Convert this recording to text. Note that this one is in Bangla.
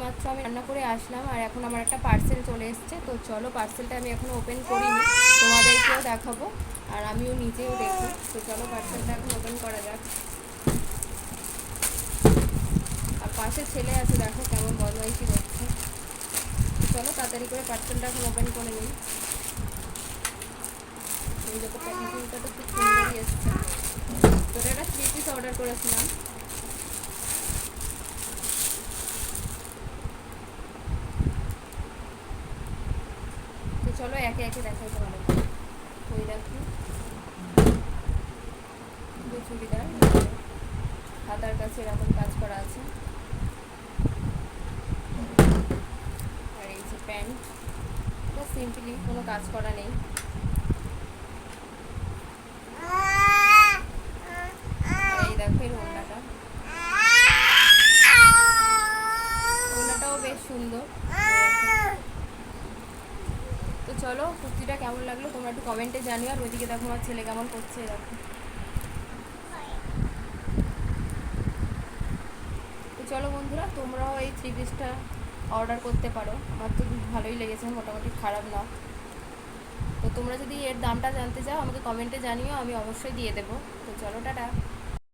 মাত্র আমি রান্না করে আসলাম আর এখন আমার একটা পার্সেল চলে এসছে। তো চলো পার্সেলটা আমি এখনও ওপেন করিনি, তোমাদেরকেও দেখাবো আর আমিও নিজেও দেখি। তো চলো পার্সেলটা এখন ওপেন করা যাক। আর পাশে ছেলে আছে, দেখো কেমন বদমাইশি করছে। তো চলো তাড়াতাড়ি করে পার্সেলটা এখন ওপেন করে নিই। এই দেখো প্যাকেজিংটা তো খুব সুন্দরই এসছে। তো এটা একটা 3 পিস অর্ডার করেছিলাম। তো চলো একে একে দেখাই তোমাদেরকে। ওই দেখো চুড়িদার, হাতার কাছে এরকম কাজ করা আছে। আর এই যে প্যান্ট, এটা সিম্পলি, কোনো কাজ করা নেই। আর এই দেখো এর ওড়নাটাও বেশ সুন্দর। তো চলো কুর্তিটা কেমন লাগলো তোমরা একটু কমেন্টে জানিও। আর ওইদিকে দেখো আমার ছেলে কেমন করছে, দেখো। তো চলো বন্ধুরা, তোমরাও এই 3 পিসটা অর্ডার করতে পারো। আমার তো ভালোই লেগেছে, মোটামুটি খারাপ না। তো তোমরা যদি এর দামটা জানতে চাও আমাকে কমেন্টে জানিও, আমি অবশ্যই দিয়ে দেবো। তো চলো টাটা।